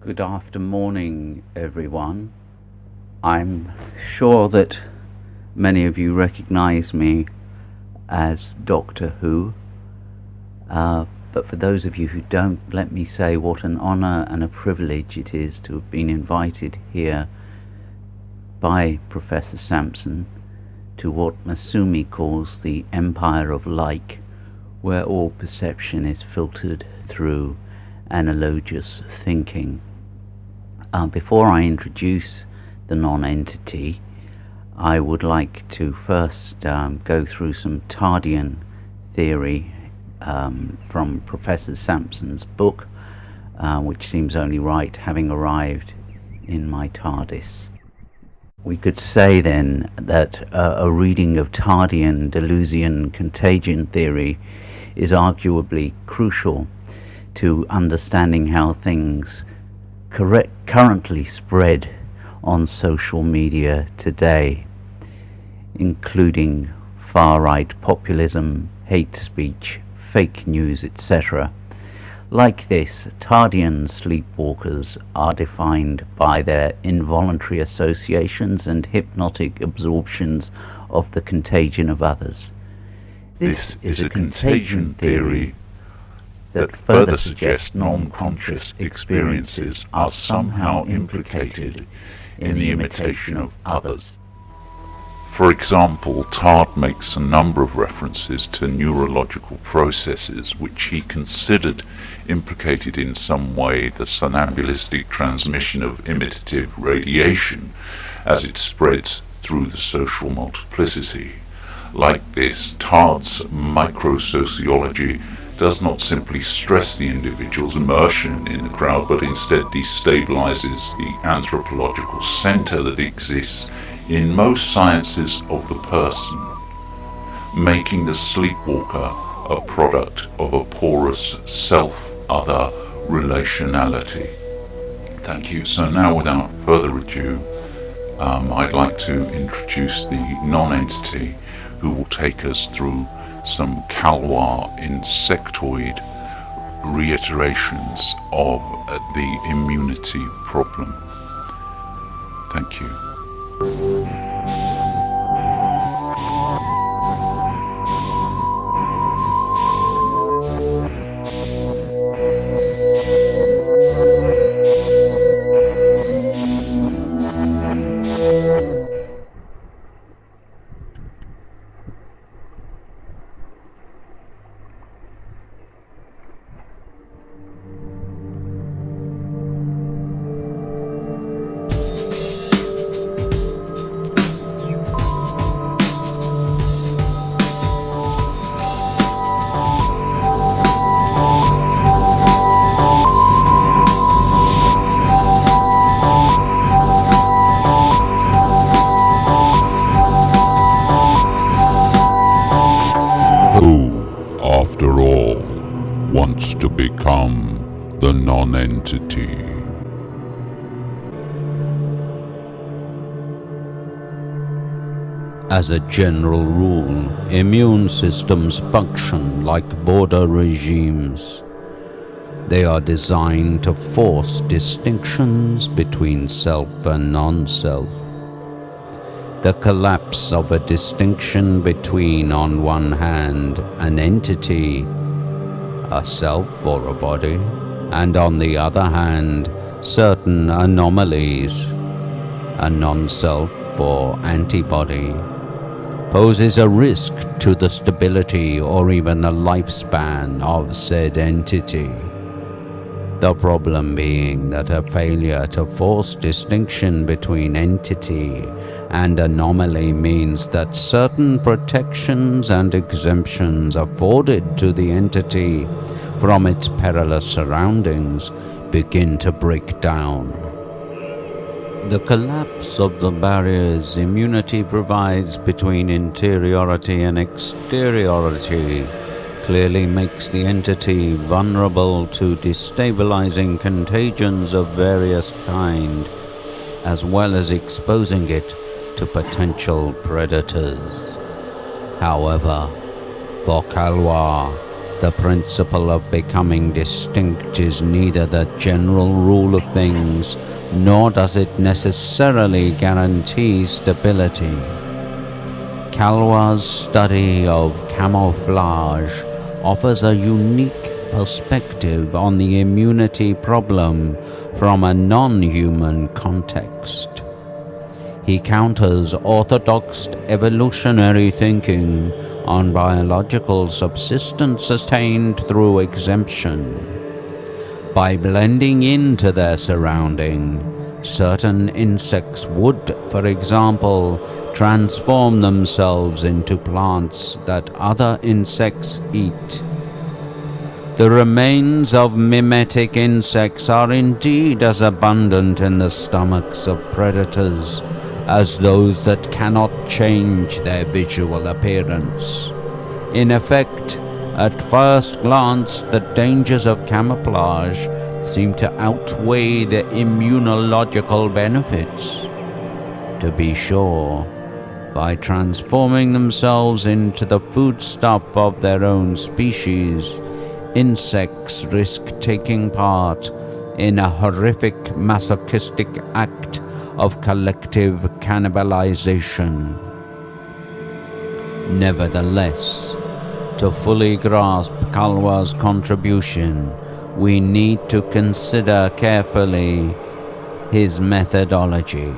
Good afternoon, everyone. I'm sure that many of you recognize me as Doctor Who, but for those of you who don't, let me say what an honor and a privilege it is to have been invited here by Professor Sampson to what Masumi calls the Empire of Like, where all perception is filtered through analogous thinking. Before I introduce the non-entity, I would like to first go through some Tardian theory from Professor Sampson's book, which seems only right, having arrived in my TARDIS. We could say then that a reading of Tardian Deleuzian contagion theory is arguably crucial to understanding how things currently spread on social media today, including far-right populism, hate speech, fake news, etc. Like this, Tardian sleepwalkers are defined by their involuntary associations and hypnotic absorptions of the contagion of others. This is a contagion theory that further suggests non-conscious experiences are somehow implicated in the imitation of others. For example, Tard makes a number of references to neurological processes which he considered implicated in some way the somnambulistic transmission of imitative radiation as it spreads through the social multiplicity. Like this, Tard's microsociology does not simply stress the individual's immersion in the crowd, but instead destabilizes the anthropological center that exists in most sciences of the person, making the sleepwalker a product of a porous self-other relationality. Thank you. So now, without further ado, I'd like to introduce the non-entity who will take us through some Calwa insectoid reiterations of the immunity problem. Thank you. Wants to become the non-entity. As a general rule, immune systems function like border regimes. They are designed to force distinctions between self and non-self. The collapse of a distinction between, on one hand, an entity, a self or a body, and on the other hand, certain anomalies, a non-self or antibody, poses a risk to the stability or even the lifespan of said entity. The problem being that a failure to force distinction between entity and anomaly means that certain protections and exemptions afforded to the entity from its perilous surroundings begin to break down. The collapse of the barriers immunity provides between interiority and exteriority clearly makes the entity vulnerable to destabilizing contagions of various kind, as well as exposing it to potential predators. However, for Calwa, The principle of becoming distinct is neither the general rule of things, nor does it necessarily guarantee stability. Kalwa's study of camouflage offers a unique perspective on the immunity problem from a non-human context. He counters orthodox evolutionary thinking on biological subsistence attained through exemption. By blending into their surrounding, certain insects would, for example, transform themselves into plants that other insects eat. The remains of mimetic insects are indeed as abundant in the stomachs of predators as those that cannot change their visual appearance. In effect, at first glance, the dangers of camouflage seem to outweigh the immunological benefits. To be sure, by transforming themselves into the foodstuff of their own species, insects risk taking part in a horrific masochistic act of collective cannibalization. Nevertheless, to fully grasp Kalwa's contribution, we need to consider carefully his methodology,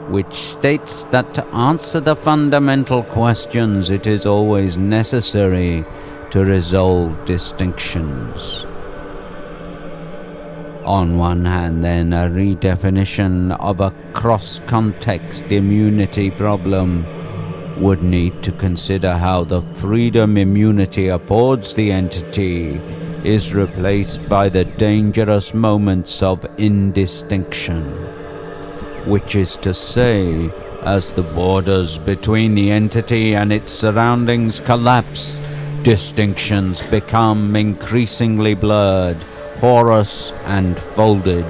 which states that to answer the fundamental questions it is always necessary to resolve distinctions. On one hand, then, a redefinition of a cross-context immunity problem would need to consider how the freedom immunity affords the entity is replaced by the dangerous moments of indistinction, which is to say, as the borders between the entity and its surroundings collapse, distinctions become increasingly blurred, porous and folded.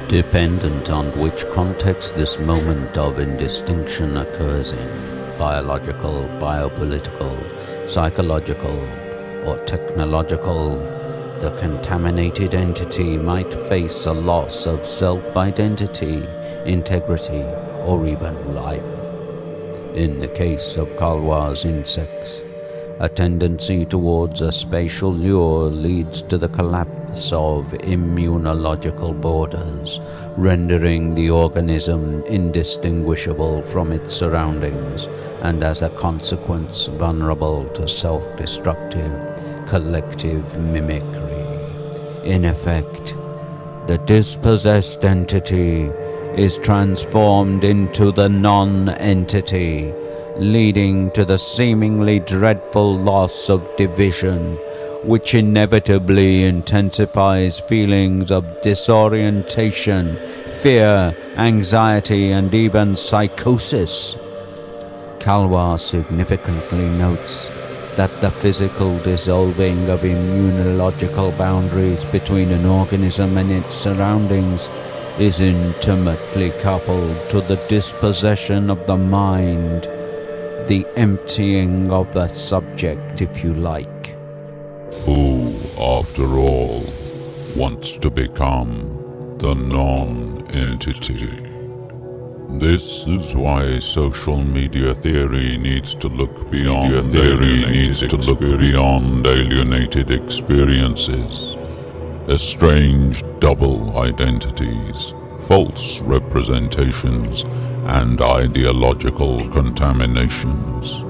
Dependent on which context this moment of indistinction occurs in, biological, biopolitical, psychological, or technological, the contaminated entity might face a loss of self-identity, integrity, or even life. In the case of Kalwa's insects, a tendency towards a spatial lure leads to the collapse of immunological borders, rendering the organism indistinguishable from its surroundings, and as a consequence vulnerable to self-destructive collective mimicry. In effect, the dispossessed entity is transformed into the non-entity, leading to the seemingly dreadful loss of division, which inevitably intensifies feelings of disorientation, fear, anxiety, and even psychosis. Kalwa significantly notes that the physical dissolving of immunological boundaries between an organism and its surroundings is intimately coupled to the dispossession of the mind, the emptying of the subject, if you like. Who, after all, wants to become the non-entity? This is why social media theory needs to look beyond alienated experiences, estranged double identities, false representations, and ideological contaminations.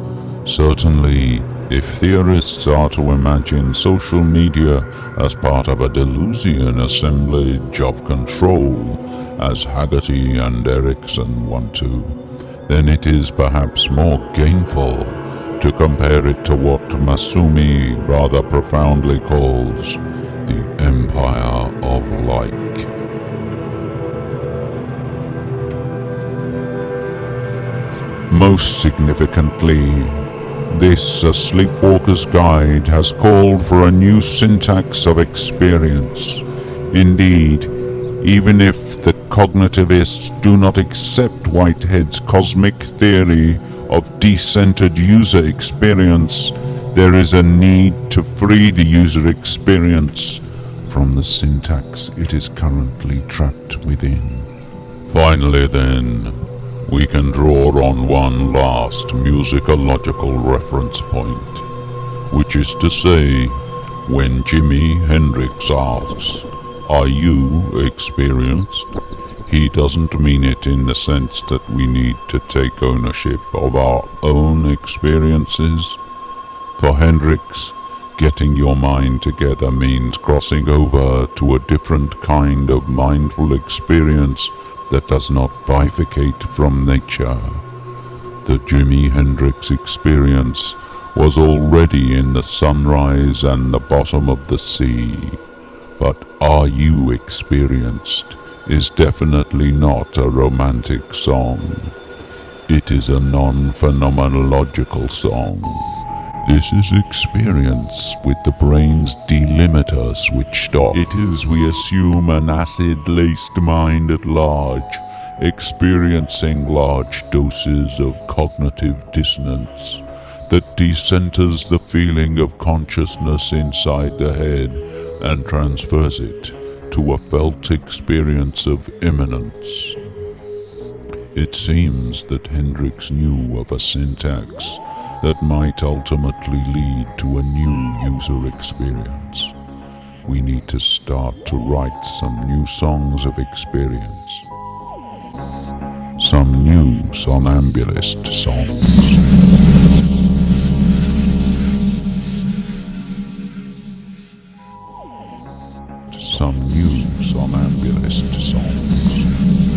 Certainly, if theorists are to imagine social media as part of a Deleuzian assemblage of control, as Haggerty and Erickson want to, then it is perhaps more gainful to compare it to what Masumi rather profoundly calls the empire of like. Most significantly, this A Sleepwalker's Guide has called for a new syntax of experience. Indeed, even if the cognitivists do not accept Whitehead's cosmic theory of decentered user experience, there is a need to free the user experience from the syntax it is currently trapped within. Finally then, we can draw on one last musicological reference point, which is to say, when Jimi Hendrix asks, "Are you experienced?" he doesn't mean it in the sense that we need to take ownership of our own experiences. For Hendrix, getting your mind together means crossing over to a different kind of mindful experience that does not bifurcate from nature. The Jimi Hendrix experience was already in the sunrise and the bottom of the sea. But Are You Experienced is definitely not a romantic song. It is a non-phenomenological song. This is experience with the brain's delimiter switched off. It is, we assume, an acid-laced mind at large, experiencing large doses of cognitive dissonance that decenters the feeling of consciousness inside the head and transfers it to a felt experience of immanence. It seems that Hendrix knew of a syntax that might ultimately lead to a new user experience. We need to start to write some new songs of experience. Some new somnambulist songs. Some new somnambulist songs.